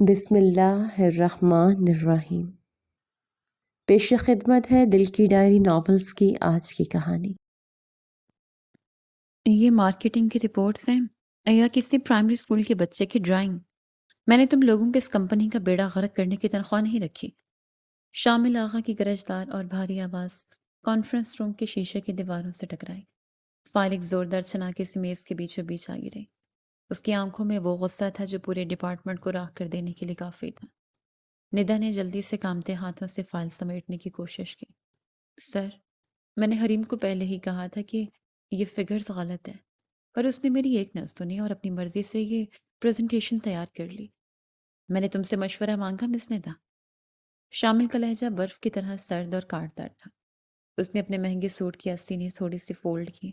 بسم اللہ الرحمن الرحیم۔ پیش خدمت ہے دل کی ڈائری ناولز کی آج کی کہانی۔ یہ مارکیٹنگ کی رپورٹس ہیں یا کسی پرائمری اسکول کے بچے کی ڈرائنگ؟ میں نے تم لوگوں کے اس کمپنی کا بیڑا غرق کرنے کی تنخواہ نہیں رکھی۔ شامل آغا کی گرجدار اور بھاری آواز کانفرنس روم کے شیشے کی دیواروں سے ٹکرائی۔ فائل ایک زوردار چھناکے سے میز کے بیچوں بیچ آ گرئی۔ اس کی آنکھوں میں وہ غصہ تھا جو پورے ڈپارٹمنٹ کو راکھ کر دینے کے لیے کافی تھا۔ ندا نے جلدی سے کامتے ہاتھوں سے فائل سمیٹنے کی کوشش کی۔ سر، میں نے حریم کو پہلے ہی کہا تھا کہ یہ فگرز غلط ہے، پر اس نے میری ایک نہ سنی اور اپنی مرضی سے یہ پریزنٹیشن تیار کر لی۔ میں نے تم سے مشورہ مانگا مس ندا؟ شامل کا لہجہ برف کی طرح سرد اور کاٹدار تھا۔ اس نے اپنے مہنگے سوٹ کی آستینیں تھوڑی سی فولڈ کی۔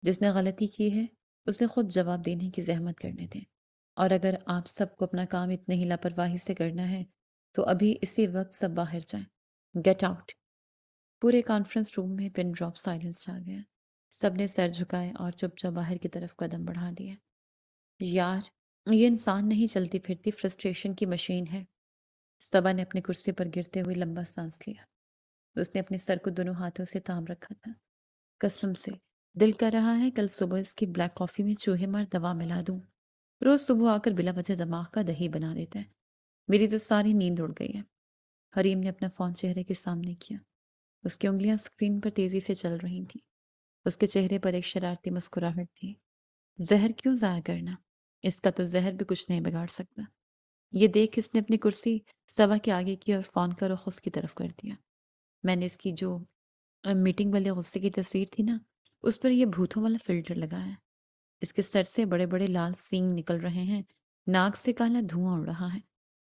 جس نے غلطی کی ہے اسے خود جواب دینے کی زحمت کرنے دیں، اور اگر آپ سب کو اپنا کام اتنے ہی لاپرواہی سے کرنا ہے تو ابھی اسی وقت سب باہر جائیں۔ Get out. پورے کانفرنس روم میں پن ڈراپ سائلنس چھا گیا۔ سب نے سر جھکائے اور چپ چاپ باہر کی طرف قدم بڑھا دیا۔ یار، یہ انسان نہیں چلتی پھرتی فرسٹریشن کی مشین ہے۔ صبا نے اپنی کرسی پر گرتے ہوئے لمبا سانس لیا۔ اس نے اپنے سر کو دونوں ہاتھوں سے تھام رکھا تھا۔ قسم سے دل کر رہا ہے کل صبح اس کی بلیک کافی میں چوہے مار دوا ملا دوں۔ روز صبح آ کر بلا وجہ دماغ کا دہی بنا دیتا ہے۔ میری تو ساری نیند اڑ گئی ہے۔ حریم نے اپنا فون چہرے کے سامنے کیا۔ اس کی انگلیاں اسکرین پر تیزی سے چل رہی تھیں۔ اس کے چہرے پر ایک شرارتی مسکراہٹ تھی۔ زہر کیوں ضائع کرنا؟ اس کا تو زہر بھی کچھ نہیں بگاڑ سکتا۔ یہ دیکھ اس نے اپنی کرسی صبا کے آگے کی اور فون کا رخ اس کی طرف کر دیا۔ میں نے اس کی جو میٹنگ والے غصے کی تصویر تھی نا، اس پر یہ بھوتوں والا فلٹر لگایا ہے۔ اس کے سر سے بڑے بڑے لال سینگ نکل رہے ہیں، ناک سے کالا دھواں اڑ رہا ہے،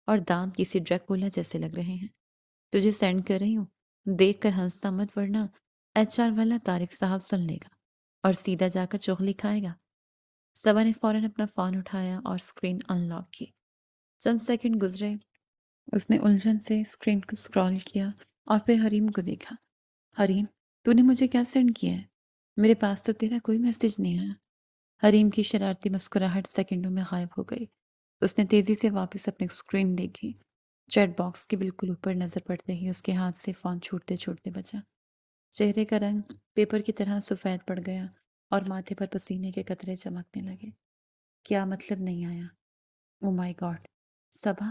اور دانت کسی ڈریکولا جیسے لگ رہے ہیں۔ تجھے سینڈ کر رہی ہوں، دیکھ کر ہنستا مت ورنہ HR والا طارق صاحب سن لے گا اور سیدھا جا کر چغلی کھائے گا۔ صبا نے فوراً اپنا فون اٹھایا اور اسکرین ان لاک کی۔ چند سیکنڈ گزرے۔ اس نے الجھن سے اسکرین کو اسکرول کیا اور پھر حریم کو دیکھا۔ حریم، تو نے مجھے کیا سینڈ کیا ہے؟ میرے پاس تو تیرا کوئی میسج نہیں آیا۔ حریم کی شرارتی مسکراہٹ سیکنڈوں میں غائب ہو گئی۔ اس نے تیزی سے واپس اپنی اسکرین دیکھی۔ چیٹ باکس کے بالکل اوپر نظر پڑتے ہی اس کے ہاتھ سے فون چھوٹتے چھوٹتے بچا۔ چہرے کا رنگ پیپر کی طرح سفید پڑ گیا اور ماتھے پر پسینے کے قطرے چمکنے لگے۔ کیا مطلب نہیں آیا؟ او مائی گاڈ! صبا!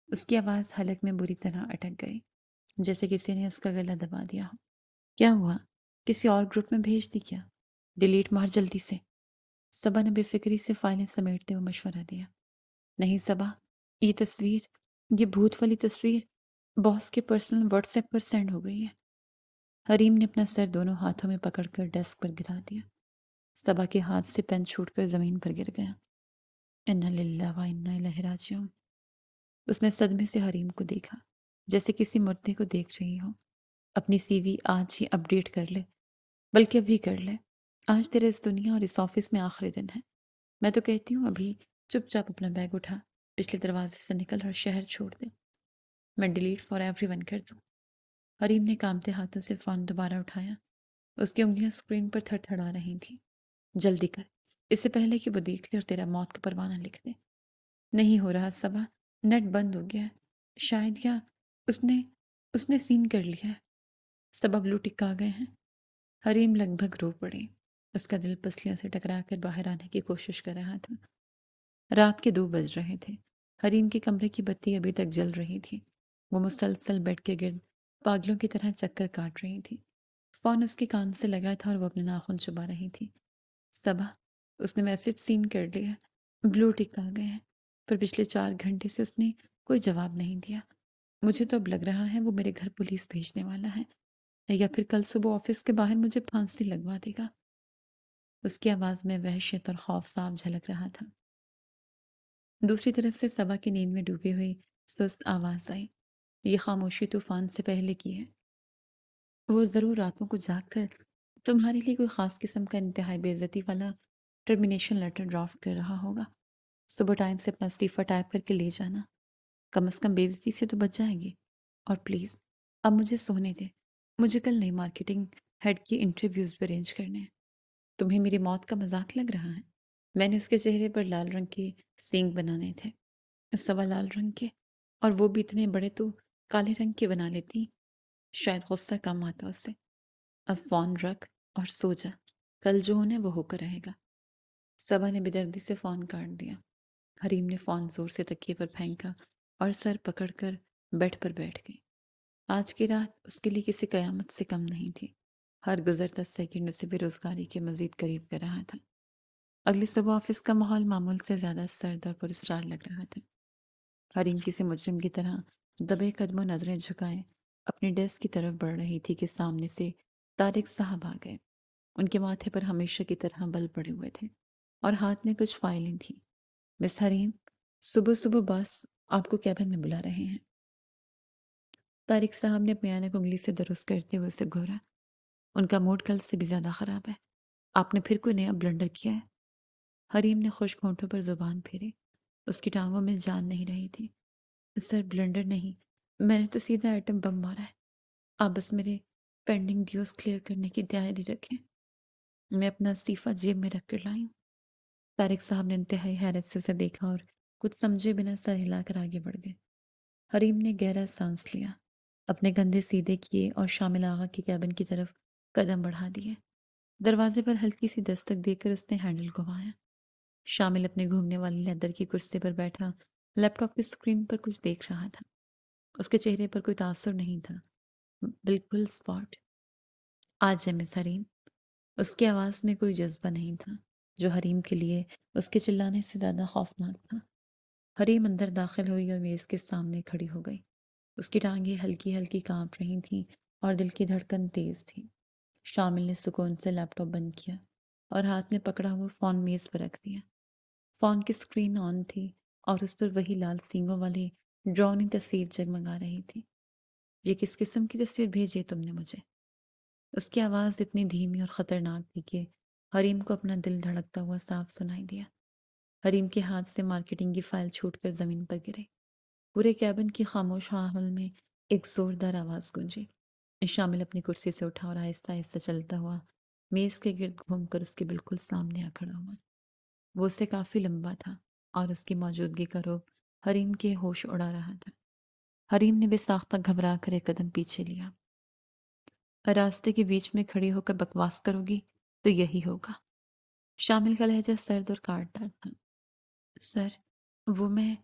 اس کی آواز حلق میں بری طرح اٹک گئی، جیسے کسی نے اس کا گلا دبا دیا ہو۔ کیا ہوا؟ کسی اور گروپ میں بھیج دی کیا؟ ڈیلیٹ مار جلدی سے۔ صبا نے بے فکری سے فائلیں سمیٹتے ہوئے مشورہ دیا۔ نہیں صبا، یہ تصویر، یہ بھوت والی تصویر باس کے پرسنل واٹس ایپ پر سینڈ ہو گئی ہے۔ حریم نے اپنا سر دونوں ہاتھوں میں پکڑ کر ڈیسک پر گرا دیا۔ صبا کے ہاتھ سے پین چھوٹ کر زمین پر گر گیا۔ انا للہ و انا الیہ راجعون۔ اس نے صدمے سے حریم کو دیکھا، جیسے کسی مردے کو دیکھ رہی ہو۔ اپنی CV آج ہی اپڈیٹ کر لے، بلکہ ابھی کر لے۔ آج تیرے اس دنیا اور اس آفس میں آخری دن ہے۔ میں تو کہتی ہوں ابھی چپ چاپ اپنا بیگ اٹھا، پچھلے دروازے سے نکل اور شہر چھوڑ دے۔ میں ڈیلیٹ فار ایوری ون کر دوں۔ حریم نے کامتے ہاتھوں سے فون دوبارہ اٹھایا۔ اس کی انگلیاں اسکرین پر تھڑ تھڑا رہی تھیں۔ جلدی کر، اس سے پہلے کہ وہ دیکھ لے اور تیرا موت کا پروانہ لکھ دے۔ نہیں ہو رہا صبا، نیٹ بند ہو گیا ہے شاید، یا اس نے سین کر لیا ہے۔ صبا بلو ٹک آ گئے ہیں۔ حریم لگ بھگ رو پڑی۔ اس کا دل پسلیوں سے ٹکرا کر باہر آنے کی کوشش کر رہا تھا۔ رات کے 2 بج رہے تھے۔ حریم کے کمرے کی بتی ابھی تک جل رہی تھی۔ وہ مسلسل بیڈ کے گرد پاگلوں کی طرح چکر کاٹ رہی تھی۔ فون اس کے کان سے لگا تھا اور وہ اپنے ناخن چبا رہی تھی۔ صبا، اس نے میسج سین کر لیا ہے، بلو ٹک آ گئے ہیں، پر پچھلے 4 گھنٹے سے اس نے کوئی جواب نہیں دیا۔ مجھے تو اب لگ رہا ہے وہ میرے گھر پولیس بھیجنے والا ہے، یا پھر کل صبح آفس کے باہر مجھے پھانسی لگوا دے گا۔ اس کی آواز میں وحشت اور خوف صاف جھلک رہا تھا۔ دوسری طرف سے صبا کی نیند میں ڈوبی ہوئی سست آواز آئی۔ یہ خاموشی طوفان سے پہلے کی ہے۔ وہ ضرور راتوں کو جاگ کر تمہارے لیے کوئی خاص قسم کا انتہائی بے عزتی والا ٹرمینیشن لیٹر ڈرافٹ کر رہا ہوگا۔ صبح ٹائم سے اپنا استعفیٰ ٹائپ کر کے لے جانا، کم از کم بے عزتی سے تو بچ جائیں گے۔ اور پلیز اب مجھے سونے دے، مجھے کل نئی مارکیٹنگ ہیڈ کی انٹرویوز بھی ارینج کرنے ہیں۔ تمہیں میری موت کا مذاق لگ رہا ہے؟ میں نے اس کے چہرے پر لال رنگ کے سینگ بنانے تھے۔ سوا لال رنگ کے، اور وہ بھی اتنے بڑے تو کالے رنگ کے بنا لیتی۔ شاید غصہ کم آتا اسے۔ اب فون رکھ اور سو جا، کل جو ہونا ہے وہ ہو کر رہے گا۔ صبا نے بےدردی سے فون کاٹ دیا۔ حریم نے فون زور سے تکیے پر پھینکا اور سر پکڑ کر بیڈ پر بیٹھ گئی۔ آج کی رات اس کے لیے کسی قیامت سے کم نہیں تھی۔ ہر گزرتا سیکنڈ اسے بے روزگاری کے مزید قریب کر رہا تھا۔ اگلی صبح آفس کا ماحول معمول سے زیادہ سرد اور پراسرار لگ رہا تھا۔ حریم کسی مجرم کی طرح دبے قدموں نظریں جھکائے اپنی ڈیسک کی طرف بڑھ رہی تھی کہ سامنے سے طارق صاحب آ گئے۔ ان کے ماتھے پر ہمیشہ کی طرح بل پڑے ہوئے تھے اور ہاتھ میں کچھ فائلیں تھیں۔ مس حریم، صبح صبح باس آپ کو کیبن میں بلا رہے ہیں۔ طارق صاحب نے اپنے آنے کو انگلی سے درست کرتے ہوئے اسے گھورا۔ ان کا موڈ کل سے بھی زیادہ خراب ہے۔ آپ نے پھر کوئی نیا بلنڈر کیا ہے؟ حریم نے خشک ہونٹوں پر زبان پھیری۔ اس کی ٹانگوں میں جان نہیں رہی تھی۔ سر، بلنڈر نہیں، میں نے تو سیدھا ایٹم بم مارا ہے۔ آپ بس میرے پینڈنگ ڈیوز کلیئر کرنے کی تیاری رکھیں۔ میں اپنا استعفیٰ جیب میں رکھ کر لائی ہوں۔ طارق صاحب نے انتہائی حیرت سے اسے دیکھا اور کچھ سمجھے بنا سر ہلا کر آگے بڑھ گئے۔ حریم نے گہرا سانس لیا، اپنے کندھے سیدھے کیے اور شامل آغا کے کیبن کی طرف قدم بڑھا دیے۔ دروازے پر ہلکی سی دستک دے کر اس نے ہینڈل گھمایا۔ شامل اپنے گھومنے والی لیدر کی کرسی پر بیٹھا لیپ ٹاپ کی اسکرین پر کچھ دیکھ رہا تھا۔ اس کے چہرے پر کوئی تاثر نہیں تھا، بالکل اسپاٹ۔ آج ہے مس حریم۔ اس کی آواز میں کوئی جذبہ نہیں تھا، جو حریم کے لیے اس کے چلانے سے زیادہ خوفناک تھا۔ حریم اندر داخل ہوئی اور میز کے سامنے کھڑی ہو گئی۔ اس کی ٹانگیں ہلکی ہلکی کانپ رہی تھیں اور دل کی دھڑکن تیز تھی۔ شامل نے سکون سے لیپ ٹاپ بند کیا اور ہاتھ میں پکڑا ہوا فون میز پر رکھ دیا۔ فون کی اسکرین آن تھی اور اس پر وہی لال سینگوں والی ڈرونی تصویر جگمگا رہی تھی۔ یہ کس قسم کی تصویر بھیجی تم نے مجھے؟ اس کی آواز اتنی دھیمی اور خطرناک تھی کہ حریم کو اپنا دل دھڑکتا ہوا صاف سنائی دیا۔ حریم کے ہاتھ سے مارکیٹنگ کی فائل چھوٹ کر زمین پر گرے۔ پورے کیبن کی خاموش ماحول میں ایک زوردار آواز گونجی۔ شامل اپنی کرسی سے اٹھا اور آہستہ آہستہ چلتا ہوا میز کے گرد گھوم کر اس کے بالکل سامنے آ کھڑا ہوا۔ وہ اسے کافی لمبا تھا اور اس کی موجودگی کا رعب حریم کے ہوش اڑا رہا تھا۔ حریم نے بے ساختہ گھبرا کر ایک قدم پیچھے لیا۔ راستے کے بیچ میں کھڑی ہو کر بکواس کرو گی تو یہی ہوگا۔ شامل کا لہجہ سرد اور کاٹدار تھا۔ سر، وہ میں…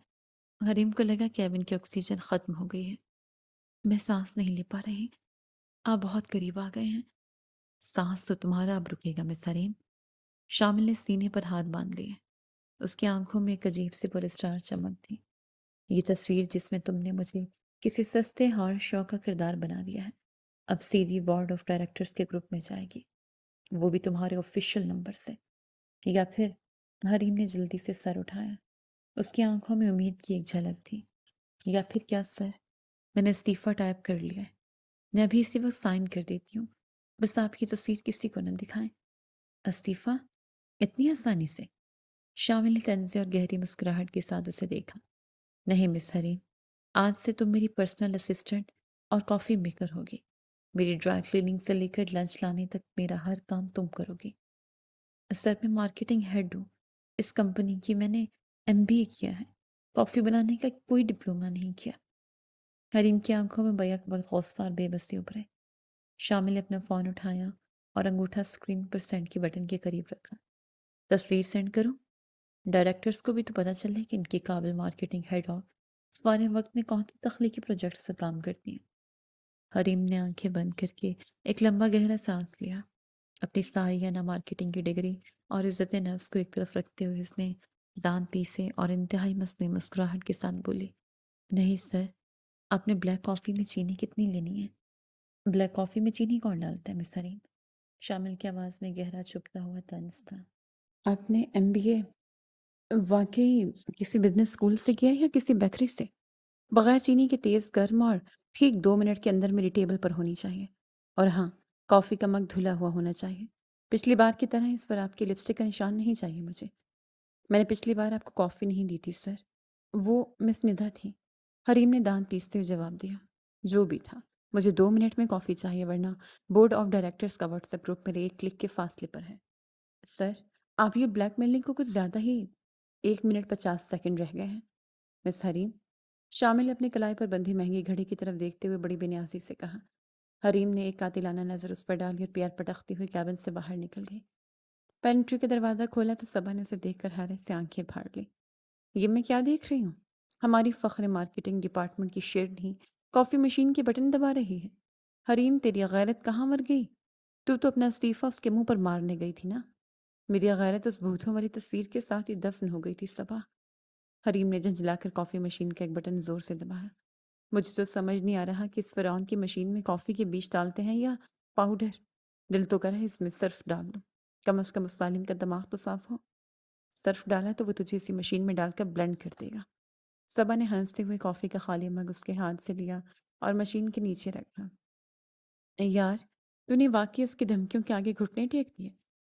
حریم کو لگا کیبن کی آکسیجن ختم ہو گئی ہے۔ میں سانس نہیں لے پا رہی۔ آپ بہت قریب آ گئے ہیں۔ سانس تو تمہارا اب رکے گا مس حریم۔ شامل نے سینے پر ہاتھ باندھ لیے۔ اس کی آنکھوں میں ایک عجیب سی پراسرار چمک تھی۔ یہ تصویر جس میں تم نے مجھے کسی سستے ہار شو کا کردار بنا دیا ہے، اب سیدھی بورڈ آف ڈائریکٹرز کے گروپ میں جائے گی، وہ بھی تمہارے آفیشیل نمبر سے۔ یا پھر… حریم نے جلدی سے سر اٹھایا۔ اس کی آنکھوں میں امید کی ایک جھلک تھی۔ یا پھر کیا سر؟ میں نے استعفیٰ ٹائپ کر لیا ہے۔ میں ابھی اسی وقت سائن کر دیتی ہوں۔ بس آپ کی تصویر کسی کو نہ دکھائیں۔ استعفیٰ؟ اتنی آسانی سے؟ شامل نے طنزے اور گہری مسکراہٹ کے ساتھ اسے دیکھا۔ نہیں مس حریم، آج سے تم میری پرسنل اسسٹنٹ اور کافی میکر ہوگی۔ میری ڈرائی کلیننگ سے لے کر لنچ لانے تک میرا ہر کام تم کرو گی۔ سر، میں مارکیٹنگ ہیڈ ہوں اس کمپنی کی۔ میں نے MBA کیا ہے، کافی بنانے کا کوئی ڈپلومہ نہیں کیا۔ حریم کی آنکھوں میں بیک وقت غصہ اور بے بسی ابھرے۔ شامل نے اپنا فون اٹھایا اور انگوٹھا اسکرین پر سینڈ کے بٹن کے قریب رکھا۔ تصویر سینڈ کروں؟ ڈائریکٹرز کو بھی تو پتہ چلے کہ ان کی قابل مارکیٹنگ ہیڈ اور فارغ وقت میں کون سی تخلیقی پروجیکٹس پر کام کرتی ہیں۔ حریم نے آنکھیں بند کر کے ایک لمبا گہرا سانس لیا۔ اپنی سالانہ مارکیٹنگ کی ڈگری اور عزت نفس کو ایک طرف رکھتے ہوئے اس نے دانت پیسے اور انتہائی مصنوعی مسکراہٹ کے ساتھ بولی، نہیں سر، آپ نے بلیک کافی میں چینی کتنی لینی ہے؟ بلیک کافی میں چینی کون ڈالتا ہے مس حریم؟ شامل کی آواز میں گہرا چھپتا ہوا طنز تھا۔ آپ نے MBA واقعی کسی بزنس اسکول سے کیا یا کسی بیکری سے؟ بغیر چینی کے تیز گرم اور ٹھیک 2 منٹ کے اندر میری ٹیبل پر ہونی چاہیے۔ اور ہاں، کافی کا مگ دھلا ہوا ہونا چاہیے۔ پچھلی بار کی طرح اس پر آپ کی لپسٹک کا نشان نہیں چاہیے مجھے۔ میں نے پچھلی بار آپ کو کافی نہیں دی تھی سر، وہ مس ندھا تھی۔ حریم نے دانت پیستے ہوئے جواب دیا۔ جو بھی تھا، مجھے 2 منٹ میں کافی چاہیے، ورنہ بورڈ آف ڈائریکٹرز کا واٹس ایپ گروپ میرے ایک کلک کے فاصلے پر ہے۔ سر، آپ یہ بلیک میلنگ کو کچھ زیادہ ہی… 1 منٹ 50 سیکنڈ رہ گئے ہیں۔ مس حریم، شامل نے اپنی کلائی پر بندھی مہنگی گھڑی کی طرف دیکھتے ہوئے بڑی بے نیازی سے کہا۔ حریم نے ایک قاتلانہ نظر اس پر ڈالی اور پیار پٹکتی ہوئی کیبن سے باہر نکل گئی۔ پینٹری کا دروازہ کھولا تو صبا نے اسے دیکھ کر حیرت سے آنکھیں پھاڑ لی۔ یہ میں کیا دیکھ رہی ہوں؟ ہماری فخر مارکیٹنگ ڈپارٹمنٹ کی شیرنی کافی مشین کی بٹن دبا رہی ہے۔ حریم، تیری غیرت کہاں مر گئی؟ تو اپنا استعفیٰ اس کے منہ پر مارنے گئی تھی نا؟ میری غیرت اس بھوتوں والی تصویر کے ساتھ ہی دفن ہو گئی تھی صبا۔ حریم نے جھنجھلا کر کافی مشین کا ایک بٹن زور سے دبایا۔ مجھے تو سمجھ نہیں آ رہا کہ اس فرعون کی مشین میں کافی کے بیج ڈالتے ہیں یا پاؤڈر۔ دل تو کرا ہے اس میں صرف ڈال دوں، کم از کم اس ظالم کا دماغ تو صاف ہو۔ صرف ڈالا تو وہ تجھے اسی مشین میں ڈال کر بلینڈ کر دے گا۔ صبا نے ہنستے ہوئے کافی کا خالی مگ اس کے ہاتھ سے لیا اور مشین کے نیچے رکھا۔ یار، تو نے واقعی اس کی دھمکیوں کے آگے گھٹنے ٹیک دیے؟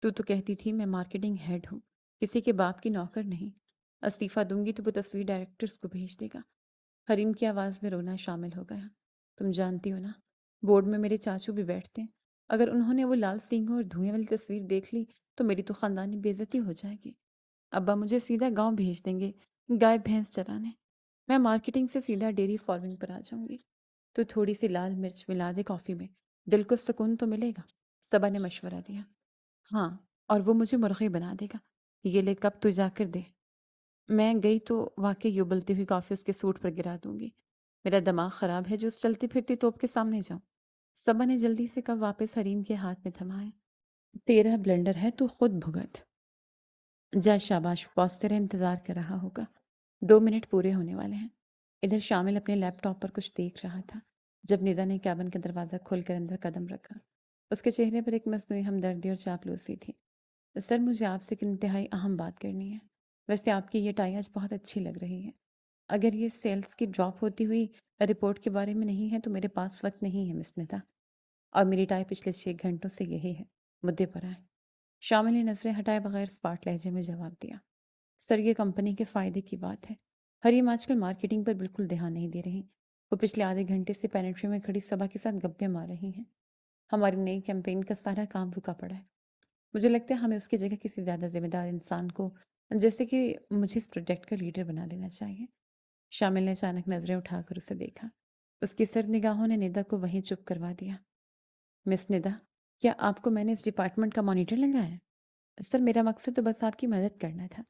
تو کہتی تھی میں مارکیٹنگ ہیڈ ہوں، کسی کے باپ کی نوکر نہیں۔ استعفیٰ دوں گی تو وہ تصویر ڈائریکٹرز کو بھیج دے گا۔ حریم کی آواز میں رونا شامل ہو گیا۔ تم جانتی ہو نا، بورڈ میں میرے چاچو بھی بیٹھتے ہیں۔ اگر انہوں نے وہ لال سینگوں اور دھوئیں والی تصویر دیکھ لی تو میری تو خاندانی بے عزتی ہو جائے گی۔ ابا مجھے سیدھا گاؤں بھیج دیں گے گائے بھینس چرانے۔ میں مارکیٹنگ سے سیدھا ڈیری فارمنگ پر آ جاؤں گی۔ تو تھوڑی سی لال مرچ ملا دے کافی میں، دل کو سکون تو ملے گا، صبا نے مشورہ دیا۔ ہاں، اور وہ مجھے مرغی بنا دے گا۔ یہ لے کب تو جا کر دے۔ میں گئی تو واقعی ابلتی ہوئی کافی اس کے سوٹ پر گرا دوں گی۔ میرا دماغ خراب ہے جو اس چلتی پھرتی توپ کے سامنے جاؤں۔ صبا نے جلدی سے کب واپس حریم کے ہاتھ میں تھمایا۔ تیرا بلنڈر ہے تو خود بھگت۔ جا شاباش، باس تیرا انتظار کر رہا ہوگا۔ 2 منٹ پورے ہونے والے ہیں۔ ادھر شامل اپنے لیپ ٹاپ پر کچھ دیکھ رہا تھا جب ندا نے کیبن کا دروازہ کھول کر اندر قدم رکھا۔ اس کے چہرے پر ایک مصنوعی ہمدردی اور چاپلوسی تھی۔ سر، مجھے آپ سے ایک انتہائی اہم بات کرنی ہے۔ ویسے آپ کی یہ ٹائی آج بہت اچھی لگ رہی ہے۔ اگر یہ سیلز کی ڈراپ ہوتی ہوئی رپورٹ کے بارے میں نہیں ہے تو میرے پاس وقت نہیں ہے مس ندا، اور میری ٹائی پچھلے 6 گھنٹوں سے یہی ہے، مدعے پر آئے۔ شامل نے نظریں ہٹائے بغیر اسپاٹ لہجے میں جواب دیا۔ سر، یہ کمپنی کے فائدے کی بات ہے۔ حریم آج کل مارکیٹنگ پر بالکل دھیان نہیں دے رہی۔ وہ پچھلے آدھے گھنٹے سے پینٹری میں کھڑی صبا کے ساتھ گپے مار رہی ہیں۔ ہماری نئی کیمپین کا سارا کام رکا پڑا ہے۔ مجھے لگتا ہے ہمیں اس کی جگہ کسی زیادہ ذمہ دار انسان کو، جیسے کہ مجھے اس پروجیکٹ کا لیڈر بنا لینا چاہیے۔ شامل نے اچانک نظریں اٹھا کر اسے دیکھا۔ اس کی سرد نگاہوں نے ندا کو وہیں چپ کروا دیا۔ مس ندا، کیا آپ کو میں نے اس ڈپارٹمنٹ کا مانیٹر لگایا ہے؟ سر، میرا مقصد تو بس آپ کی مدد کرنا تھا۔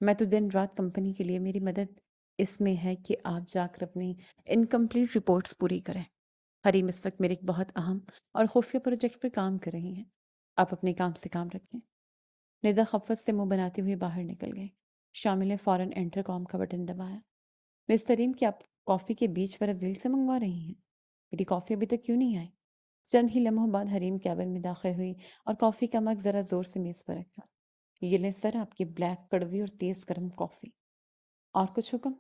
میں تو دن رات کمپنی کے لیے، میری مدد اس میں ہے کہ آپ جا کر اپنی انکمپلیٹ رپورٹس پوری کریں۔ حریم اس وقت میرے ایک بہت اہم اور خفیہ پروجیکٹ پر کام کر رہی ہیں۔ آپ اپنے کام سے کام رکھیں۔ ندا خفت سے منہ بناتے ہوئے باہر نکل گئی۔ شامل نے فوراً انٹر کام کا بٹن دبایا۔ مس حریم، کیا آپ کافی کے بیچ برازیل سے منگوا رہی ہیں؟ میری کافی ابھی تک کیوں نہیں آئی؟ چند ہی لمحوں بعد حریم کیبن میں داخل ہوئی اور کافی کا مگ ذرا زور سے میز پر رکھا۔ یہ لیں سر، آپ کی بلیک کڑوی اور تیز گرم کافی۔ اور کچھ حکم؟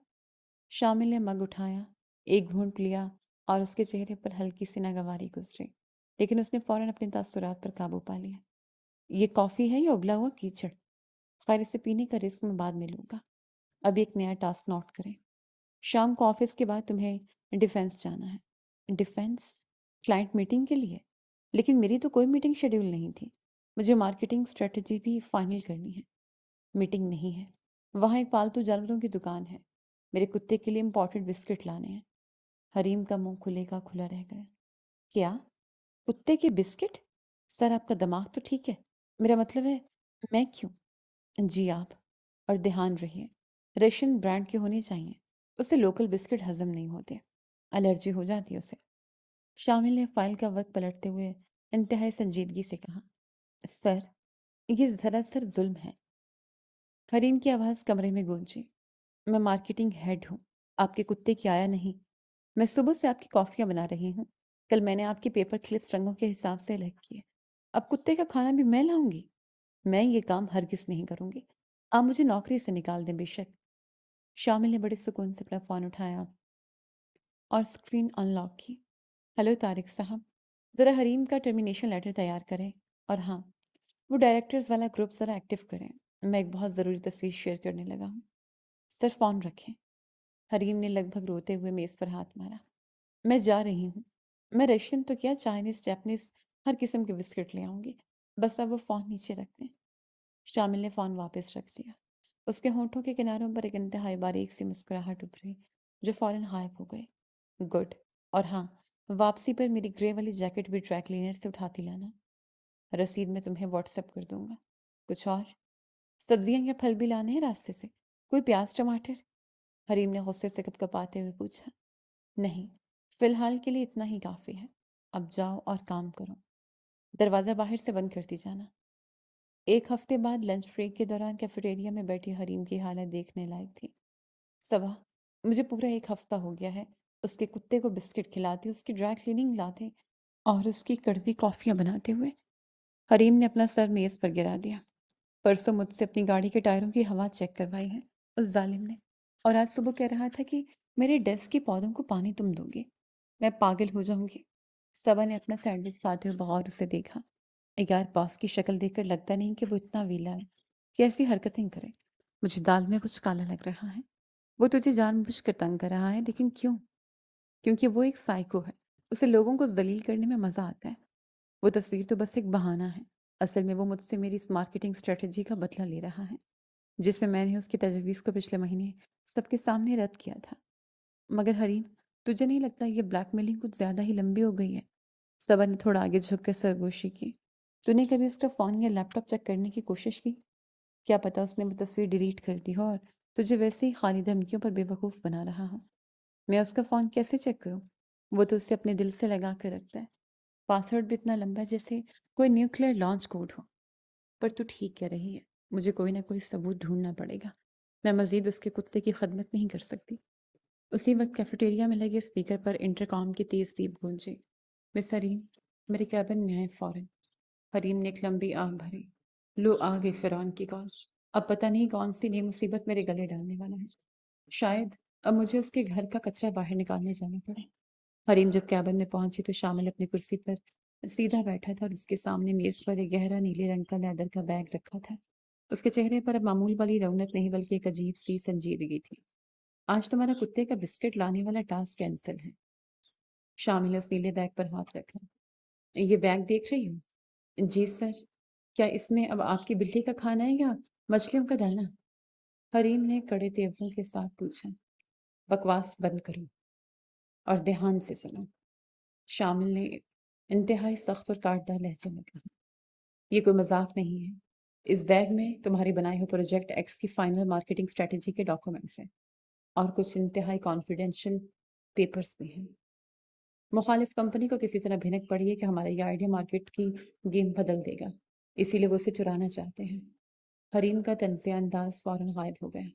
شامل نے مگ اٹھایا، ایک گھونٹ لیا اور اس کے چہرے پر ہلکی سی ناگواری گزری، لیکن اس نے فوراً اپنے تاثرات پر قابو پا لیا۔ یہ کافی ہے یا ابلا ہوا کیچڑ؟ خیر، اسے پینے کا رسک میں بعد میں لوں گا۔ ابھی ایک نیا ٹاسک نوٹ کریں۔ شام کو آفس کے بعد تمہیں ڈیفینس جانا ہے۔ ڈیفینس؟ کلائنٹ میٹنگ کے لیے؟ لیکن میری تو کوئی میٹنگ شیڈیول نہیں تھی۔ مجھے مارکیٹنگ اسٹریٹجی بھی فائنل کرنی ہے۔ میٹنگ نہیں ہے، وہاں ایک پالتو جانوروں کی دکان ہے۔ میرے کتے کے لیے امپورٹڈ بسکٹ لانے ہیں۔ حریم کا منہ کھلے کا کھلا رہ گیا۔ کیا؟ کتے کے بسکٹ؟ سر، آپ کا دماغ تو ٹھیک ہے؟ میرا مطلب ہے، میں کیوں؟ جی آپ، اور دھیان رہیے، ریشن برانڈ کے ہونے چاہیے۔ اسے لوکل بسکٹ ہضم نہیں ہوتے، الرجی ہو جاتی ہے اسے۔ شامل نے فائل کا ورق پلٹتے ہوئے انتہائی سنجیدگی سے کہا۔ سر، یہ سراسر ظلم ہے۔ حریم کی آواز کمرے میں گونجی۔ میں مارکیٹنگ ہیڈ ہوں، آپ کے کتے کی آیا نہیں۔ میں صبح سے آپ کی کافیاں بنا رہی ہوں۔ کل میں نے آپ کی پیپر کلپس رنگوں کے حساب سے الگ کیے۔ اب کتے کا کھانا بھی میں لاؤں گی؟ میں یہ کام ہرگز نہیں کروں گی۔ آپ مجھے نوکری سے نکال دیں بے شک۔ شامل نے بڑے سکون سے اپنا فون اٹھایا اور اسکرین ان لاک کی۔ ہلو طارق صاحب، ذرا حریم کا ٹرمینیشن لیٹر تیار کریں، اور ہاں، وہ ڈائریکٹرز والا گروپ ذرا ایکٹیو کریں۔ میں ایک بہت ضروری تصویر شیئر کرنے لگا ہوں۔ سر، فون رکھیں۔ حریم نے لگ بھگ روتے ہوئے میز پر ہاتھ مارا۔ میں جا رہی ہوں۔ میں رشین تو کیا، چائنیز، جاپنیز، ہر قسم کے بسکٹ لے آؤں گی۔ بس اب وہ فون نیچے رکھ دیں۔ شامل نے فون واپس رکھ دیا۔ اس کے ہونٹوں کے کناروں پر ایک انتہائی باریک سی مسکراہٹ ابھری جو فوراً غائب ہو گئی۔ گڈ، اور ہاں، واپسی پر میری گرے والی جیکٹ بھی ڈرائی کلینر سے اٹھاتی لانا۔ رسید میں تمہیں واٹس ایپ کر دوں گا۔ کچھ اور سبزیاں یا پھل بھی لانے ہیں راستے سے؟ کوئی پیاز ٹماٹر؟ حریم نے غصے سے کپ کپاتے ہوئے پوچھا۔ نہیں، فی الحال کے لیے اتنا ہی کافی ہے۔ اب جاؤ اور کام کرو۔ دروازہ باہر سے بند کرتی جانا۔ ایک ہفتے بعد لنچ بریک کے دوران کیفیٹیریا میں بیٹھی حریم کی حالت دیکھنے لائق تھی۔ صبا، مجھے پورا ایک ہفتہ ہو گیا ہے اس کے کتے کو بسکٹ کھلاتے، اس کی ڈرائی کلیننگ لاتے اور اس کی کڑوی کافیاں بناتے ہوئے۔ حریم نے اپنا سر میز پر گرا دیا۔ پرسوں مجھ سے اپنی گاڑی کے ٹائروں کی ہوا چیک کروائی ہے اس ظالم نے، اور آج صبح کہہ رہا تھا کہ میرے ڈیسک کے پودوں کو پانی تم دو گے۔ میں پاگل ہو جاؤں گی۔ صبا نے اپنا سینڈوچ کھاتے ہوئے بغور اسے دیکھا۔ یار، باس کی شکل دیکھ کر لگتا نہیں کہ وہ اتنا ویلا ہے کہ ایسی حرکتیں کرے۔ مجھے دال میں کچھ کالا لگ رہا ہے۔ وہ تجھے جان بوجھ کر تنگ کر رہا ہے، لیکن کیوں؟ کیونکہ وہ ایک سائیکو ہے۔ اسے لوگوں کو ذلیل کرنے میں مزہ آتا ہے۔ وہ تصویر تو بس ایک بہانہ ہے۔ اصل میں وہ مجھ سے میری اس مارکیٹنگ اسٹریٹجی کا بدلہ لے رہا ہے، جس میں نے اس کی تجویز کو پچھلے مہینے سب کے سامنے رد کیا تھا۔ مگر حریم، تجھے نہیں لگتا یہ بلیک میلنگ کچھ زیادہ ہی لمبی ہو گئی ہے؟ صبا نے تھوڑا آگے جھک کر سرگوشی کی۔ تو نے کبھی اس کا فون یا لیپ ٹاپ چیک کرنے کی کوشش کی؟ کیا پتا اس نے وہ تصویر ڈیلیٹ کر دی ہو اور تجھے ویسے ہی خالی دھمکیوں پر بے وقوف بنا رہا ہو۔ میں اس کا فون کیسے چیک کروں؟ وہ تو اسے اپنے دل سے لگا کر رکھتا ہے۔ پاسورڈ بھی اتنا لمبا جیسے کوئی نیوکلیئر لانچ کوڈ ہو۔ پر تو ٹھیک کہہ رہی ہے، مجھے کوئی نہ کوئی ثبوت ڈھونڈنا پڑے گا۔ میں مزید اس کے کتے کی خدمت نہیں کر سکتی۔ اسی وقت کیفیٹیریا میں لگے اسپیکر پر انٹرکام کی تیز بیپ گونجی۔ مس حریم، میرے کیبن میں آئے فوراً۔ حریم نے ایک لمبی آہ بھری۔ لو، آ گئی فرعون کی کال۔ اب پتہ نہیں کون سی نئی مصیبت میرے گلے ڈالنے والا ہے۔ شاید اب مجھے اس کے گھر کا کچرا باہر نکالنے جانا پڑے۔ حریم جب کیبن میں پہنچی تو شامل اپنی کرسی پر سیدھا بیٹھا تھا اور اس کے سامنے میز پر ایک گہرا نیلے رنگ کا لیدر کا بیگ رکھا تھا۔ اس کے چہرے پر اب معمول والی رونق نہیں بلکہ ایک عجیب سی سنجیدگی تھی۔ آج تمہارا کتے کا بسکٹ لانے والا ٹاسک کینسل ہے۔ شامل نے اس نیلے بیگ پر ہاتھ رکھا۔ یہ بیگ دیکھ رہی ہوں؟ جی سر۔ کیا اس میں اب آپ کی بلی کا کھانا ہے یا مچھلیوں کا دانہ؟ حریم نے کڑے تیوروں کے ساتھ پوچھا۔ بکواس بند کرو اور دھیان سے سنو، شامل نے انتہائی سخت اور کاٹدار لہجے میں کہا۔ یہ کوئی مذاق نہیں ہے۔ اس بیگ میں تمہاری بنائے ہوئے پروجیکٹ ایکس کی فائنل مارکیٹنگ اسٹریٹجی کے ڈاکومنٹس ہیں اور کچھ انتہائی کانفیڈینشیل پیپرز بھی ہیں۔ مخالف کمپنی کو کسی طرح بھنک پڑی ہے کہ ہمارا یہ آئیڈیا مارکیٹ کی گیم بدل دے گا، اسی لیے وہ اسے چرانا چاہتے ہیں۔ حریم کا طنزیہ انداز فوراً غائب ہو گیا۔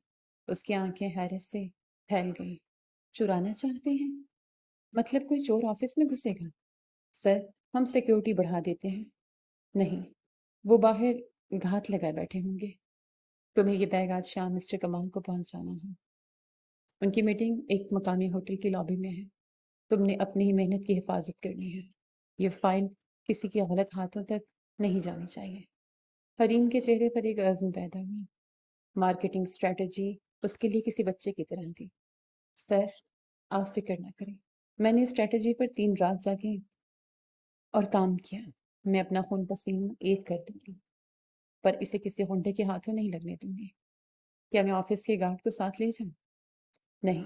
اس کی آنکھیں حیرت سے پھیل گئی۔ چرانا چاہتے ہیں؟ مطلب کوئی چور آفس میں گھسے گا؟ سر، ہم سیکیورٹی بڑھا دیتے ہیں۔ نہیں، وہ باہر گھات لگائے بیٹھے ہوں گے۔ تمہیں یہ بیگ آج شام مسٹر کمال کو پہنچانا ہے۔ ان کی میٹنگ ایک مقامی ہوٹل کی لابی میں ہے۔ تم نے اپنی ہی محنت کی حفاظت کرنی ہے۔ یہ فائل کسی کے غلط ہاتھوں تک نہیں جانی چاہیے۔ حریم کے چہرے پر ایک عزم پیدا ہوا۔ مارکیٹنگ اسٹریٹجی اس کے لیے کسی بچے کی طرح تھی۔ سر، آپ فکر نہ کریں، میں نے اسٹریٹجی پر 3 رات جاگے اور کام کیا۔ میں اپنا خون پسینہ ایک کر دوں گی، پر اسے کسی غنڈے کے ہاتھوں نہیں لگنے دوں گی۔ کیا میں آفس کے گارڈ کو ساتھ لے جاؤں؟ نہیں،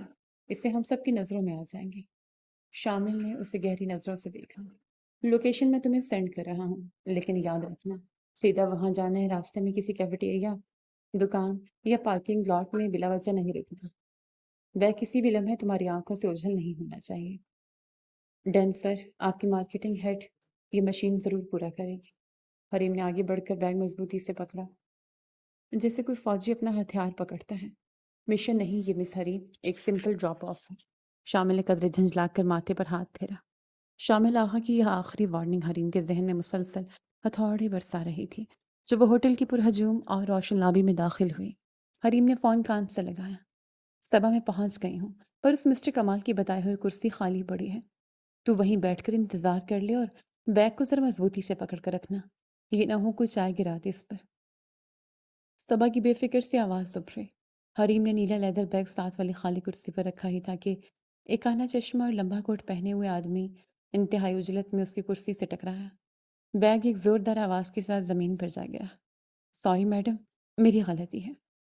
اس سے ہم سب کی نظروں میں آ جائیں گے۔ شامل نے اسے گہری نظروں سے دیکھا۔ لوکیشن میں تمہیں سینڈ کر رہا ہوں، لیکن یاد رکھنا سیدھا وہاں جانا ہے، راستے میں کسی کیفیٹیریا، دکان یا پارکنگ لاٹ میں بلا وجہ نہیں رکنا۔ وہ کسی بھی لمحے تمہاری آنکھوں سے اوجھل نہیں ہونا چاہیے۔ ڈن سر، آپ کی مارکیٹنگ ہیڈ یہ مشین ضرور پورا کرے گی۔ حریم نے آگے بڑھ کر بیگ مضبوطی سے پکڑا، جیسے کوئی فوجی اپنا ہتھیار پکڑتا ہے۔ مشن نہیں یہ مس حریم، ایک سمپل ڈراپ آف ہے۔ شامل نے قدرے جھنجھلا کر ماتھے پر ہاتھ پھیرا۔ شامل آغا کی یہ آخری وارننگ حریم کے ذہن میں مسلسل ہتھوڑے برسا رہی تھی۔ جب وہ ہوٹل کی پرہجوم اور روشن لابی میں داخل ہوئی، حریم نے فون کان سے لگایا۔ صبح میں پہنچ گئی ہوں، پر اس مسٹر کمال کی بتائی ہوئی کرسی خالی پڑی ہے۔ تو وہیں بیٹھ کر انتظار کر لے اور بیگ کو ذرا مضبوطی سے پکڑ کر رکھنا، یہ نہ ہو کوئی چائے گرا دے اس پر۔ صبا کی بے فکر سی آواز ابھری۔ حریم نے نیلا لیدر بیگ ساتھ والی خالی کرسی پر رکھا ہی تھا کہ ایک کانا چشمہ اور لمبا کوٹ پہنے ہوئے آدمی انتہائی اجلت میں اس کی کرسی سے ٹکرایا۔ بیگ ایک زوردار آواز کے ساتھ زمین پر جا گیا۔ سوری میڈم، میری غلطی ہے۔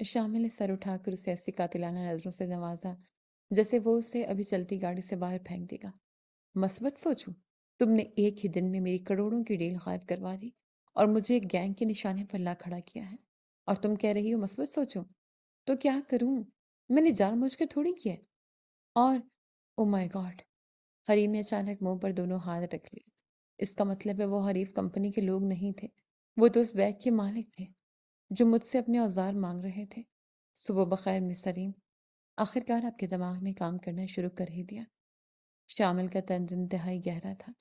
شامل نے سر اٹھا کر اسے ایسی قاتلانہ نظروں سے نوازا جیسے وہ اسے ابھی چلتی گاڑی سے باہر پھینک دے گا۔ مثبت سوچو، تم نے ایک ہی دن میں میری کروڑوں کی ڈیل غائب کروا دی اور مجھے ایک گینگ کے نشانے پر لا کھڑا کیا ہے، اور تم کہہ رہی ہو مثبت سوچو؟ تو کیا کروں؟ میں نے جان بوجھ کر تھوڑی کیا ہے۔ اور او مائی گاڈ! حریم نے اچانک منہ پر دونوں ہاتھ رکھ لیے۔ اس کا مطلب ہے وہ حریف کمپنی کے لوگ نہیں تھے، وہ تو اس بیگ کے مالک تھے جو مجھ سے اپنے اوزار مانگ رہے تھے۔ صبح بخیر مس سریم، آخرکار آپ کے دماغ نے کام کرنا شروع کر ہی دیا۔ شامل کا طنز انتہائی گہرا تھا۔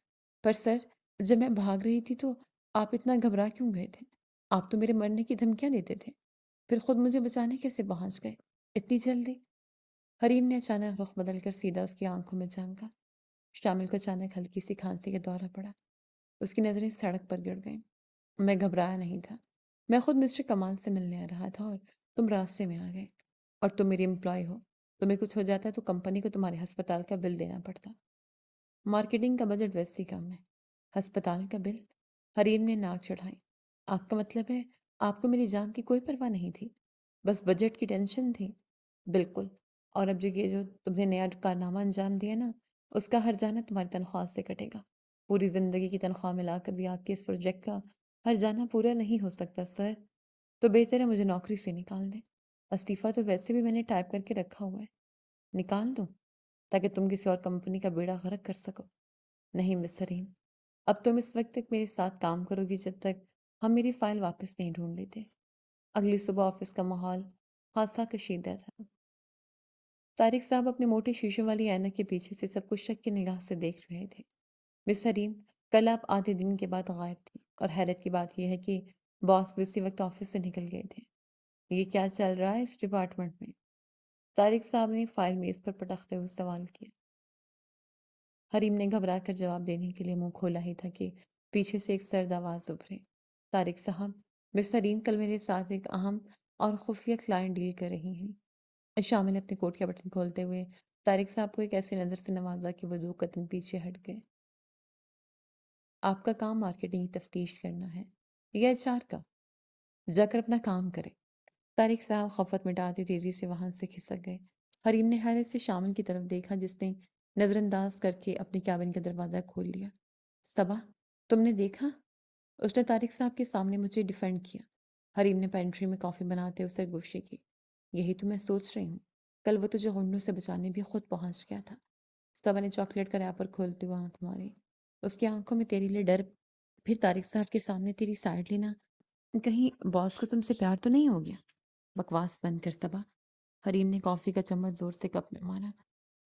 پر سر، جب میں بھاگ رہی تھی تو آپ اتنا گھبرا کیوں گئے تھے؟ آپ تو میرے مرنے کی دھمکیاں دیتے تھے، پھر خود مجھے بچانے کیسے پہنچ گئے اتنی جلدی؟ حریم نے اچانک رخ بدل کر سیدھا اس کی آنکھوں میں جھانکا۔ شامل کو اچانک ہلکی سی کھانسی کا دورہ پڑا۔ اس کی نظریں سڑک پر گڑ گئیں۔ میں گھبرایا نہیں تھا، میں خود مسٹر کمال سے ملنے آ رہا تھا اور تم راستے میں آ گئے۔ اور تم میری امپلائی ہو، تمہیں کچھ ہو جاتا تو کمپنی کو تمہارے ہسپتال کا بل دینا پڑتا۔ مارکیٹنگ کا بجٹ ویسے ہی کم ہے، ہسپتال کا بل؟ حریم نے ناک چڑھائی۔ آپ کا مطلب ہے آپ کو میری جان کی کوئی پرواہ نہیں تھی، بس بجٹ کی ٹینشن تھی؟ بالکل، اور اب جو تم نے نیا کارنامہ انجام دیا نا، اس کا ہر جانا تمہاری تنخواہ سے کٹے گا۔ پوری زندگی کی تنخواہ ملا کر بھی آپ کے اس پروجیکٹ کا ہر جانا پورا نہیں ہو سکتا سر۔ تو بہتر ہے مجھے نوکری سے نکال دیں۔ استعفیٰ تو ویسے بھی میں نے ٹائپ کر کے رکھا ہوا ہے، نکال دوں تاکہ تم کسی اور کمپنی کا بیڑا غرق کر سکو؟ نہیں مس سریم، اب تم اس وقت تک میرے ساتھ کام کرو گی جب تک ہم میری فائل واپس نہیں ڈھونڈ لیتے۔ اگلی صبح آفس کا ماحول خاصا کشیدہ تھا۔ طارق صاحب اپنے موٹے شیشوں والی اینک کے پیچھے سے سب کچھ شک کی نگاہ سے دیکھ رہے تھے۔ مس حریم، کل آپ آدھے دن کے بعد غائب تھی، اور حیرت کی بات یہ ہے کہ باس بھی اسی وقت آفس سے نکل گئے تھے۔ یہ کیا چل رہا ہے اس ڈپارٹمنٹ میں؟ طارق صاحب نے فائل میز پر پٹکتے ہوئے سوال کیا۔ حریم نے گھبرا کر جواب دینے کے لیے منہ کھولا ہی تھا کہ پیچھے سے ایک سرد آواز ابھرے۔ طارق صاحب، مس حریم کل میرے ساتھ ایک اہم اور خفیہ کلائنٹ ڈیل کر رہی ہیں۔ شامل نے اپنے کوٹ کا بٹن کھولتے ہوئے طارق صاحب کو ایک ایسی نظر سے نوازا کہ وہ 2 قدم پیچھے ہٹ گئے۔ آپ کا کام مارکیٹنگ کی تفتیش کرنا ہے یا HR کا؟ جا کر اپنا کام کرے۔ طارق صاحب خفت مٹاتے تیزی سے وہاں سے کھسک گئے۔ حریم نے حیرت سے شامل کی طرف دیکھا جس نے نظر انداز کر کے اپنی کیبن کا دروازہ کھول لیا۔ صبا، تم نے دیکھا؟ اس نے طارق صاحب کے سامنے مجھے ڈیفینڈ کیا۔ حریم نے پینٹری میں کافی بناتے اسے گوشے کی۔ یہی تو میں سوچ رہی ہوں، کل وہ تجھے غنڈوں سے بچانے بھی خود پہنچ گیا تھا۔ صبا نے چاکلیٹ کا ریپر کھولتے ہوئے آنکھ ماری۔ اس کی آنکھوں میں تیرے لیے ڈر، پھر طارق صاحب کے سامنے تیری سائڈ لینا، کہیں باس کو تم سے پیار تو نہیں ہو گیا؟ بکواس بند کر صبا۔ حریم نے کافی کا چمچ زور سے کپ میں مارا۔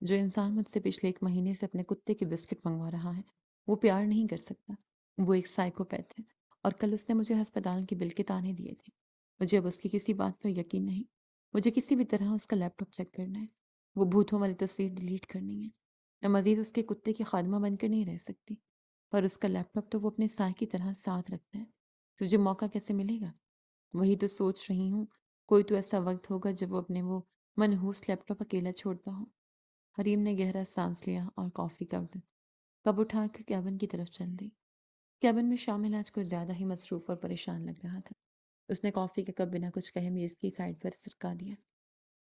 جو انسان مجھ سے پچھلے 1 مہینے سے اپنے کتے کے بسکٹ منگوا رہا ہے وہ پیار نہیں کر سکتا، وہ ایک سائیکوپیتھ ہے، اور کل اس نے مجھے ہسپتال کے بل کے تانے دیے تھے۔ مجھے اب اس کی کسی بات پر یقین نہیں۔ مجھے کسی بھی طرح اس کا لیپ ٹاپ چیک کرنا ہے، وہ بھوتوں والی تصویر ڈیلیٹ کرنی ہے۔ میں مزید اس کے کتے کی خادمہ بن کر نہیں رہ سکتی، پر اس کا لیپ ٹاپ تو وہ اپنے سائے کی طرح ساتھ رکھتا ہے۔ تجھے موقع کیسے ملے گا؟ وہی تو سوچ رہی ہوں، کوئی تو ایسا وقت ہوگا جب وہ اپنے وہ منحوس لیپ ٹاپ اکیلا چھوڑتا ہو۔ حریم نے گہرا سانس لیا اور کافی کپ اٹھا کر کیبن کی طرف چل دی۔ کیبن میں شامل آج کچھ زیادہ ہی مصروف اور پریشان لگ رہا تھا۔ اس نے کافی کا کپ بنا کچھ کہے میز کی سائڈ پر سرکا دیا۔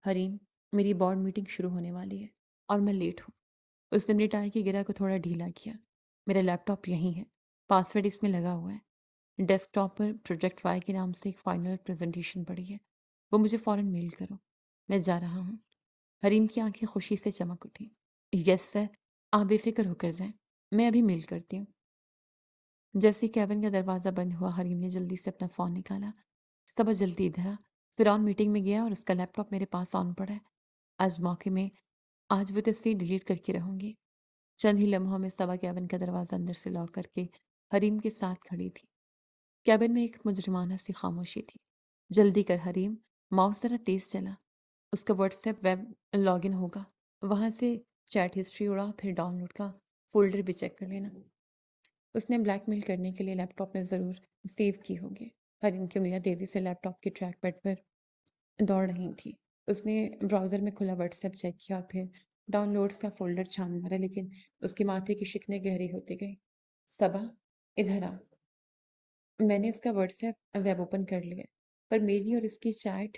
حریم، میری بورڈ میٹنگ شروع ہونے والی ہے اور میں لیٹ ہوں۔ اس نے اپنی ٹائی کی گرہ کو تھوڑا ڈھیلا کیا۔ میرا لیپ ٹاپ یہیں ہے، پاسورڈ اس میں لگا ہوا ہے۔ ڈیسک ٹاپ پر پروجیکٹ وائی کے نام سے ایک فائنل پریزنٹیشن پڑی ہے، وہ مجھے فوراً میل کرو۔ میں جا رہا ہوں۔ حریم کی آنکھیں خوشی سے چمک اٹھیں۔ یس سر، آپ بے فکر ہو کر جائیں، میں ابھی میل کرتی ہوں۔ جیسے ہی کیبن کا دروازہ بند ہوا حریم نے جلدی سے اپنا فون نکالا۔ صبح جلدی ادھر آ، فرعون میٹنگ میں گیا اور اس کا لیپ ٹاپ میرے پاس آن پڑا ہے۔ آج وہ تصویر ڈیلیٹ کر کے رہوں گی۔ چند ہی لمحوں میں صبا کیبن کا دروازہ اندر سے لاک کر کے حریم کے ساتھ کھڑی تھی۔ کیبن میں ایک مجرمانہ سی خاموشی تھی۔ جلدی کر حریم، ماؤس ذرا تیز چلا۔ اس کا what's app web log in ہوگا، وہاں سے چیٹ ہسٹری اڑا، پھر ڈاؤن لوڈ کا فولڈر بھی چیک کر لینا۔ اس نے بلیک میل کرنے کے لیے لیپ ٹاپ میں ضرور سیو کی ہوگی۔ حریم کی انگلیاں تیزی سے لیپ ٹاپ کے ٹریک پیڈ پر دوڑ رہی تھی۔ اس نے براؤزر میں کھلا واٹس ایپ چیک کیا اور پھر ڈاؤن لوڈز کا فولڈر چھان مارا، لیکن اس کے ماتھے کی شکنیں گہری ہوتی گئی۔ صبا، ادھر آ۔ میں نے اس کا واٹس ایپ ویب اوپن کر لیا، پر میری اور اس کی چیٹ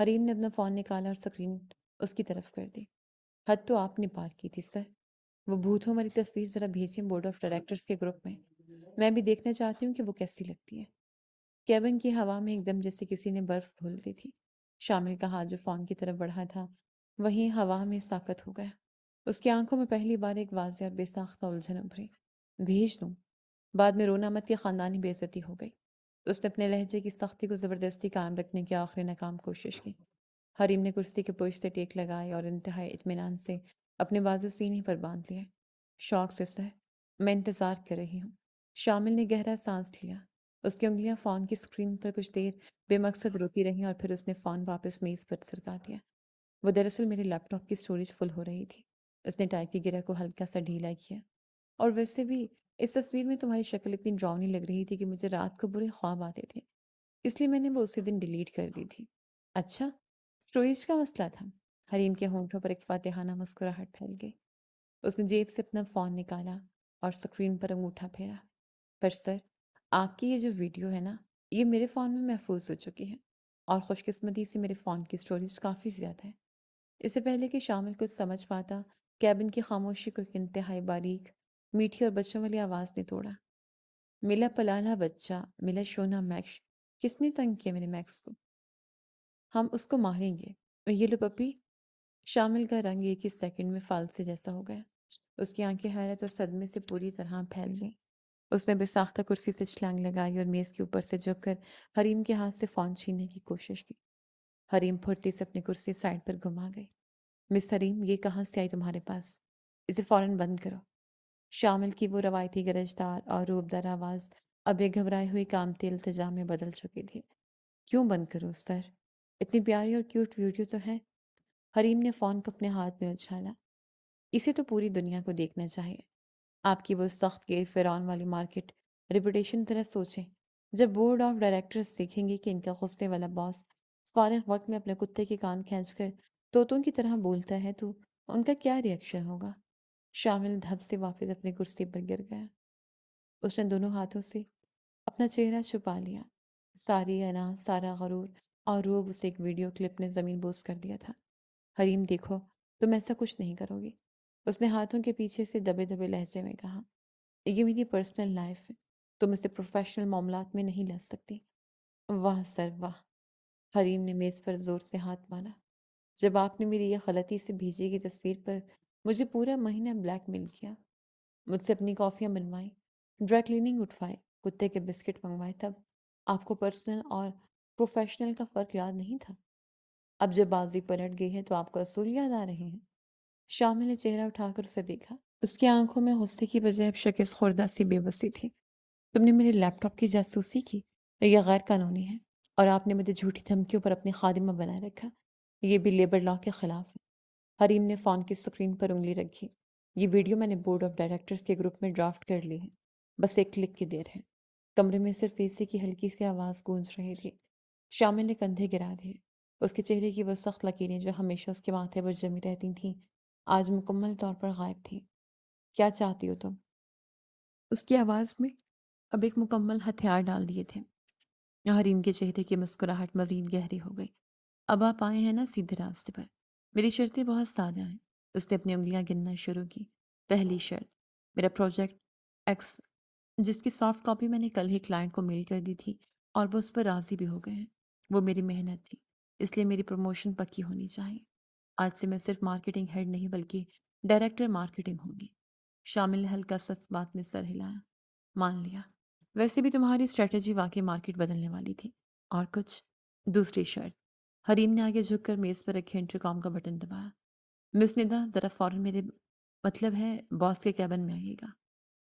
حریم نے اپنا فون نکالا اور سکرین اس کی طرف کر دی۔ حد تو آپ نے پار کی تھی سر، وہ بھوتوں والی تصویر ذرا بھیجیں بورڈ آف ڈائریکٹرز کے گروپ میں بھی دیکھنا چاہتی ہوں کہ وہ کیسی لگتی ہے۔ کیبن کی ہوا میں ایک دم جیسے کسی نے برف گھول دی تھی۔ شامل کا ہاتھ جو فون کی طرف بڑھا تھا وہیں ہوا میں ساکت ہو گیا۔ اس کی آنکھوں میں پہلی بار ایک واضح اور بے ساختہ الجھن ابھری۔ بھیج دوں؟ بعد میں رونا مت کی خاندانی بے عزتی ہو گئی۔ اس نے اپنے لہجے کی سختی کو زبردستی قائم رکھنے کی آخری ناکام کوشش کی۔ حریم نے کرسی کے پشت سے ٹیک لگائی اور انتہائی اطمینان سے اپنے بازو سینے پر باندھ لیے۔ شوق سے سر، میں انتظار کر رہی ہوں۔ شامل نے گہرا سانس لیا۔ اس کی انگلیاں فون کی سکرین پر کچھ دیر بے مقصد رکی رہیں اور پھر اس نے فون واپس میز پر سرکا دیا۔ وہ دراصل میرے لیپ ٹاپ کی سٹوریج فل ہو رہی تھی۔ اس نے ٹائی کی گرہ کو ہلکا سا ڈھیلا کیا۔ اور ویسے بھی اس تصویر میں تمہاری شکل اتنی ڈراؤنی لگ رہی تھی کہ مجھے رات کو برے خواب آتے تھے، اس لیے میں نے وہ اسی دن ڈیلیٹ کر دی تھی۔ اچھا، سٹوریج کا مسئلہ تھا؟ حریم کے ہونٹوں پر ایک فاتحانہ مسکراہٹ پھیل گئی۔ اس نے جیب سے اپنا فون نکالا اور سکرین پر انگوٹھا پھیرا۔ پر سر، آپ کی یہ جو ویڈیو ہے نا، یہ میرے فون میں محفوظ ہو چکی ہے، اور خوش قسمتی سے میرے فون کی سٹوریج کافی زیادہ ہے۔ اس سے پہلے کہ شامل کچھ سمجھ پاتا، کیبن کی خاموشی کو ایک انتہائی باریک، میٹھی اور بچوں والی آواز نے توڑا۔ ملا پلانا بچہ، ملا شونا میکش، کس نے تنگ کیا میرے میکس کو؟ ہم اس کو ماریں گے۔ اور یہ لو پپی۔ شامل کا رنگ ایک ہی سیکنڈ میں فالسے جیسا ہو گیا۔ اس کی آنکھیں حیرت اور صدمے سے پوری طرح پھیل گئیں۔ اس نے بے ساختہ کرسی سے چھلانگ لگائی اور میز کے اوپر سے جھک کر حریم کے ہاتھ سے فون چھیننے کی کوشش کی۔ حریم پھرتی سے اپنی کرسی سائڈ پر گھما گئی۔ مس حریم، یہ کہاں سے آئی تمہارے پاس؟ اسے فوراً بند کرو۔ شامل کی وہ روایتی گرجدار اور روبدار آواز اب ایک گھبرائی ہوئی کامتی التجا میں بدل چکی تھی۔ کیوں بند کروں سر؟ اتنی پیاری اور کیوٹ ویڈیو تو ہے۔ حریم نے فون کو اپنے ہاتھ میں اچھالا۔ اسے تو پوری دنیا کو دیکھنا چاہیے۔ آپ کی وہ سخت گیر فرعون والی مارکیٹ ریپوٹیشن ذرا سوچیں۔ جب بورڈ آف ڈائریکٹرز دیکھیں گے کہ ان کا غصے والا باس فارغ وقت میں اپنے کتے کے کان کھینچ کر طوطوں کی طرح بولتا ہے تو ان کا کیا ری ایکشن ہوگا؟ شامل دھب سے واپس اپنی کرسی پر گر گیا۔ اس نے دونوں ہاتھوں سے اپنا چہرہ چھپا لیا۔ ساری انا، سارا غرور اور روب اسے ایک ویڈیو کلپ نے زمین بوس کر دیا تھا۔ حریم دیکھو، تم ایسا کچھ نہیں کرو گی، اس نے ہاتھوں کے پیچھے سے دبے دبے لہجے میں کہا۔ یہ میری پرسنل لائف ہے، تم اسے پروفیشنل معاملات میں نہیں لا سکتی۔ واہ سر واہ! حریم نے میز پر زور سے ہاتھ مارا۔ جب آپ نے میری یہ غلطی سے بھیجی گئی تصویر پر مجھے پورا مہینہ بلیک میل کیا، مجھ سے اپنی کافیاں بنوائی، ڈرائی کلیننگ اٹھوائے، کتے کے بسکٹ منگوائے، تب آپ کو پرسنل اور پروفیشنل کا فرق یاد نہیں تھا؟ اب جب بازی پلٹ گئی ہے تو آپ کو اصول یاد آ رہے ہیں؟ شامل نے چہرہ اٹھا کر اسے دیکھا۔ اس کی آنکھوں میں غصے کی بجائے اب شکست خوردہ سی بے بسی تھی۔ تم نے میرے لیپ ٹاپ کی جاسوسی کی؟ یہ غیر قانونی ہے، اور آپ نے مجھے جھوٹی دھمکیوں پر اپنی خادمہ بنائے رکھا۔ یہ بھی لیبر لا کے خلاف ہے۔ حریم نے فون کی سکرین پر انگلی رکھی۔ یہ ویڈیو میں نے بورڈ آف ڈائریکٹرز کے گروپ میں ڈرافٹ کر لی ہے، بس ایک کلک کی دیر ہے۔ کمرے میں صرف اے سی کی ہلکی سی آواز گونج رہی تھی۔ شامل نے کندھے گرا دیے۔ اس کے چہرے کی وہ سخت لکیریں جو ہمیشہ اس کے ماتھے پر جمی رہتی تھیں آج مکمل طور پر غائب تھیں۔ کیا چاہتی ہو تم؟ اس کی آواز میں اب ایک مکمل ہتھیار ڈال دیے تھے۔ حریم کے چہرے کی مسکراہٹ مزید گہری ہو گئی۔ اب آپ آئے ہیں نا سیدھے راستے پر۔ میری شرطیں بہت سادہ ہیں۔ اس نے اپنی انگلیاں گننا شروع کی۔ پہلی شرط، میرا پروجیکٹ ایکس، جس کی سافٹ کاپی میں نے کل ہی کلائنٹ کو میل کر دی تھی اور وہ اس پر راضی بھی ہو گئے ہیں، وہ میری محنت تھی، اس لیے میری پروموشن پکی ہونی چاہیے۔ آج سے میں صرف مارکیٹنگ ہیڈ نہیں بلکہ ڈائریکٹر مارکیٹنگ ہوں گی۔ شامل نے ہلکا سا اس بات میں سر ہلایا۔ مان لیا۔ ویسے بھی تمہاری اسٹریٹجی واقعی مارکیٹ بدلنے والی تھی۔ اور کچھ؟ دوسری شرط۔ حریم نے آگے جھک کر میز پر رکھے انٹرکام کا بٹن دبایا۔ مس ندا، ذرا فوراً میرے مطلب ہے باس کے کیبن میں آئیے گا۔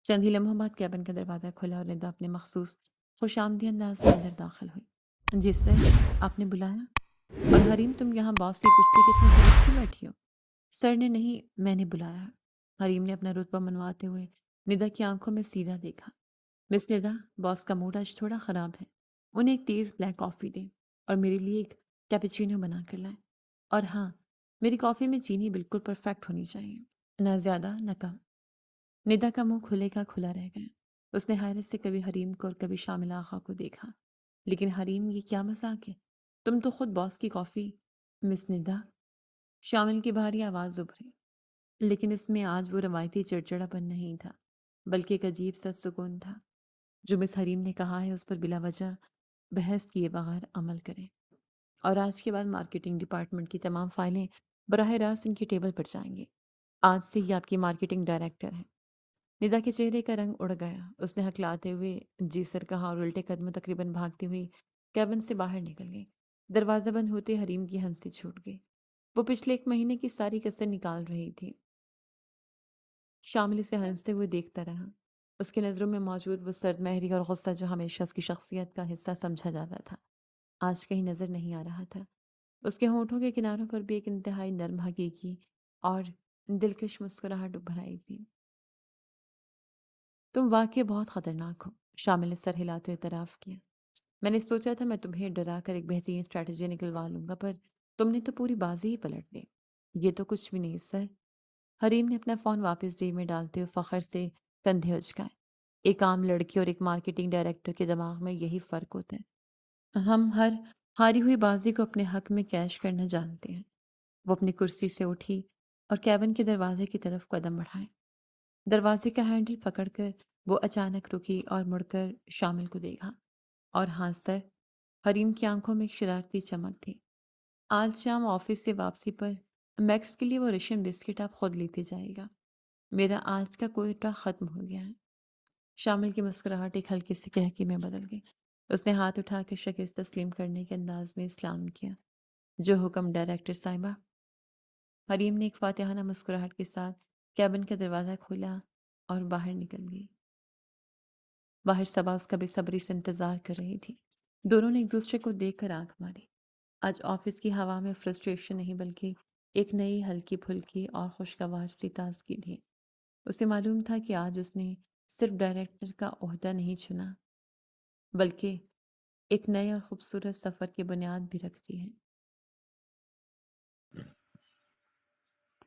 چند ہی لمحوں بعد کیبن کا دروازہ کھلا اور ندا اپنے مخصوص خوش آمدید انداز میں اندر داخل ہوئی۔ جی سر، آپ نے بلایا؟ اور حریم، تم یہاں باس کی کرسی کے اتنے قریب کیوں بیٹھی ہو؟ سر نے نہیں، میں نے بلایا ہے۔ حریم نے اپنا رتبہ منواتے ہوئے ندا کی آنکھوں میں سیدھا دیکھا۔ مس ندا، باس کا موڈ آج تھوڑا خراب ہے، انہیں ایک تیز بلیک کافی دیں اور میرے لیے ایک کیپچینو بنا کر لائیں۔ اور ہاں، میری کافی میں چینی بالکل پرفیکٹ ہونی چاہیے، نہ زیادہ نہ کم۔ ندا کا منہ کھلے کا کھلا رہ گیا۔ اس نے حیرت سے کبھی حریم کو اور کبھی شامل آقا کو دیکھا۔ لیکن حریم، یہ کیا مذاق ہے؟ تم تو خود باس کی کافی۔ مس ندا، شامل کی بھاری آواز ابھری، لیکن اس میں آج وہ روایتی چڑچڑا پن نہیں تھا، بلکہ ایک عجیب سا سکون تھا۔ جو مس حریم نے کہا ہے اس پر بلا وجہ بحث کیے بغیر عمل کریں، اور آج کے بعد مارکیٹنگ ڈپارٹمنٹ کی تمام فائلیں براہ راست ان کی ٹیبل پر جائیں گی۔ آج سے یہ آپ کی مارکیٹنگ ڈائریکٹر ہیں۔ ندا کے چہرے کا رنگ اڑ گیا، اس نے ہکلاتے ہوئے جی سر کہا اور الٹے قدموں تقریباً بھاگتی ہوئی کیبن سے باہر نکل گئی۔ دروازہ بند ہوتے حریم کی ہنسی چھوٹ گئی۔ وہ پچھلے 1 مہینے کی ساری کسر نکال رہی تھی۔ شامل اسے ہنستے ہوئے دیکھتا رہا۔ اس کی نظروں میں موجود وہ سرد مہری اور غصہ جو ہمیشہ اس کی شخصیت کا حصہ سمجھا جاتا تھا، آج کہیں نظر نہیں آ رہا تھا۔ اس کے ہونٹوں کے کناروں پر بھی ایک انتہائی نرم حقیقی اور دلکش مسکراہٹ ابھر آئی تھی۔ تم واقعی بہت خطرناک ہو، شامل نے سر ہلاتے ہوئے اعتراف کیا۔ میں نے سوچا تھا میں تمہیں ڈرا کر ایک بہترین اسٹریٹجی نکلوا لوں گا، پر تم نے تو پوری بازی ہی پلٹ دی۔ یہ تو کچھ بھی نہیں سر۔ حریم نے اپنا فون واپس جیب میں ڈالتے ہوئے فخر سے کندھے اچکائے۔ ایک عام لڑکی اور ایک مارکیٹنگ ڈائریکٹر کے دماغ میں یہی فرق ہوتا ہے۔ ہم ہر ہاری ہوئی بازی کو اپنے حق میں کیش کرنا جانتے ہیں۔ وہ اپنی کرسی سے اٹھی اور کیبن کے دروازے کی طرف قدم بڑھائے۔ دروازے کا ہینڈل پکڑ کر وہ اچانک رکی اور مڑ کر شامل کو دیکھا۔ اور ہاں سر، حریم کی آنکھوں میں ایک شرارتی چمک تھی۔ آج شام آفس سے واپسی پر میکس کے لیے وہ رشن بسکٹ آپ خود لیتے جائے گا۔ میرا آج کا کوئٹہ ختم ہو گیا ہے۔ شامل کی مسکراہٹ ایک ہلکے سے کہکے میں بدل گئی۔ اس نے ہاتھ اٹھا کے شکست تسلیم کرنے کے انداز میں اسلام کیا۔ جو حکم ڈائریکٹر صاحبہ۔ حریم نے ایک فاتحانہ مسکراہٹ کے ساتھ کیبن کا دروازہ کھولا اور باہر نکل گئی۔ باہر صبا اس کا بے صبری سے انتظار کر رہی تھی۔ دونوں نے ایک دوسرے کو دیکھ کر آنکھ ماری۔ آج آفس کی ہوا میں فرسٹریشن نہیں بلکہ ایک نئی ہلکی پھلکی اور خوشگوار سی تازگی تھی۔ اسے معلوم تھا کہ آج اس نے صرف ڈائریکٹر کا عہدہ نہیں چنا، بلکہ ایک نئے اور خوبصورت سفر کی بنیاد بھی رکھ دی ہے۔